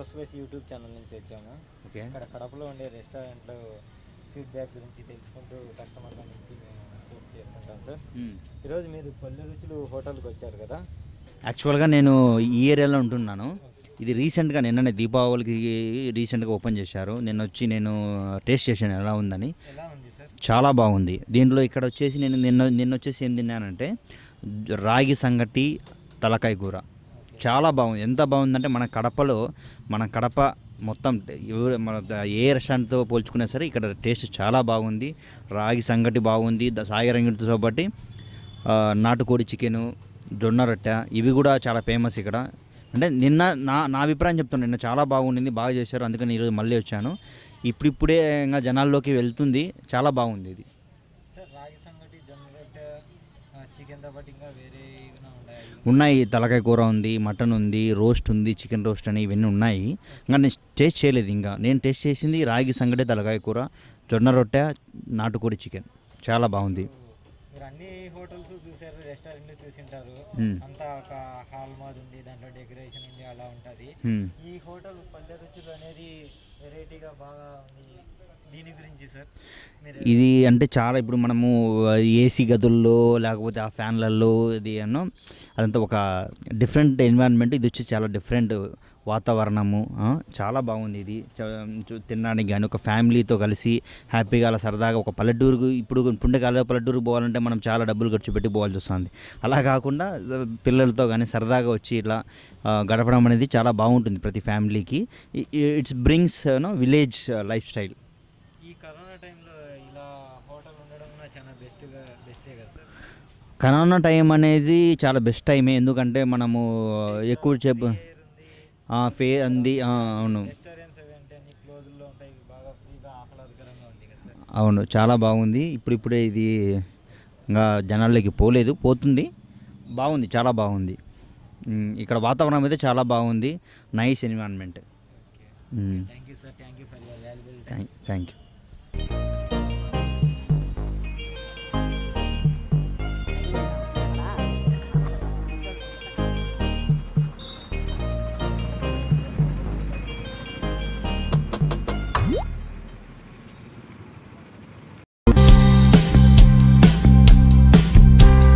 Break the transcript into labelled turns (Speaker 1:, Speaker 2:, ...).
Speaker 1: Space YouTube channel నుంచి వచ్చాము.
Speaker 2: Okay.
Speaker 1: ఇక్కడ కడపలో ఉండే రెస్టారెంట్లో ఫీడ్బ్యాక్ గురించి తెలుసుకుంటూ కస్టమర్ల నుంచి మేము టేస్ట్ చేస్తుంటాం సార్. ఈరోజు మీరు పల్లె రుచులు హోటల్కి వచ్చారు కదా.
Speaker 2: యాక్చువల్గా నేను ఈ ఏరియాలో ఉంటున్నాను. ఇది రీసెంట్గా నిన్ననే దీపావళికి రీసెంట్గా ఓపెన్ చేశారు. నేను టేస్ట్ చేశాను ఎలా ఉందని.
Speaker 1: ఎలా ఉంది సార్? చాలా
Speaker 2: బాగుంది. దీంట్లో ఇక్కడ వచ్చేసి నేను నిన్న వచ్చేసి ఏం తిన్నానంటే రాగి సంగటి తలకాయ కూర చాలా బాగుంది. ఎంత బాగుందంటే మన కడప మొత్తం మన ఏ రెస్టారెంట్తో పోల్చుకున్నా సరే ఇక్కడ టేస్ట్ చాలా బాగుంది. రాగి సంగటి బాగుంది, సాయి రంగుతో బట్టి నాటుకోడి చికెను, జొన్న రొట్టె ఇవి కూడా చాలా ఫేమస్ ఇక్కడ. అంటే నిన్న నా అభిప్రాయం చెప్తాను, నిన్న చాలా బాగుండింది, బాగా చేశారు. అందుకని ఈరోజు మళ్ళీ వచ్చాను. ఇప్పుడిప్పుడే ఇంకా జనాల్లోకి వెళ్తుంది. చాలా బాగుంది ఇది. ఉన్నాయి. తలకాయ కూర ఉంది, మటన్ ఉంది, రోస్ట్ ఉంది, చికెన్ రోస్ట్ అని ఇవన్నీ ఉన్నాయి. ఇంకా నేను టేస్ట్ చేయలేదు. ఇంకా నేను టేస్ట్ చేసింది రాగి సంగటి, తలకాయ కూర, జొన్న రొట్టె, నాటుకోడి చికెన్. చాలా బాగుంది.
Speaker 1: మీరు అన్ని హోటల్స్ చూసారు, రెస్టారెంట్లు చూసింటారు. అంతా ఒక హాల్ మాది ఉంది, దాంట్లో డెకరేషన్ ఉంది, అలా ఉంటుంది. ఈ హోటల్ పల్లె రుచులు అనేది వెరైటీగా బాగా ఉంది. దీని గురించి సార్
Speaker 2: ఇది అంటే చాలా ఇప్పుడు మనము ఏసీ గదుల్లో లేకపోతే ఆ ఫ్యాన్లలో ఇది అన్నో అదంతా ఒక డిఫరెంట్ ఎన్విరాన్మెంట్. ఇది వచ్చి చాలా డిఫరెంట్ వాతావరణము. చాలా బాగుంది ఇది తినడానికి. కానీ ఒక ఫ్యామిలీతో కలిసి హ్యాపీగా అలా సరదాగా ఒక పల్లెటూరుకు ఇప్పుడే కాలేదు, పల్లెటూరుకు పోవాలంటే మనం చాలా డబ్బులు ఖర్చు పెట్టి పోవాల్సి వస్తుంది. అలా కాకుండా పిల్లలతో కానీ సరదాగా వచ్చి ఇట్లా గడపడం అనేది చాలా బాగుంటుంది ప్రతి ఫ్యామిలీకి. It's brings village life style.
Speaker 1: ఈ కరోనా టైంలో ఇలా హోటల్ ఉండడం చాలా బెస్టే కదా సార్?
Speaker 2: కరోనా టైం అనేది చాలా బెస్ట్ టైమే. ఎందుకంటే మనము ఎక్కువ చెప్పు అంది. అవును, అవును, చాలా బాగుంది. ఇప్పుడే ఇది ఇంకా జనాల్లోకి పోతుంది. బాగుంది, చాలా బాగుంది. ఇక్కడ వాతావరణం అయితే చాలా బాగుంది. Nice environment.
Speaker 1: Thank you.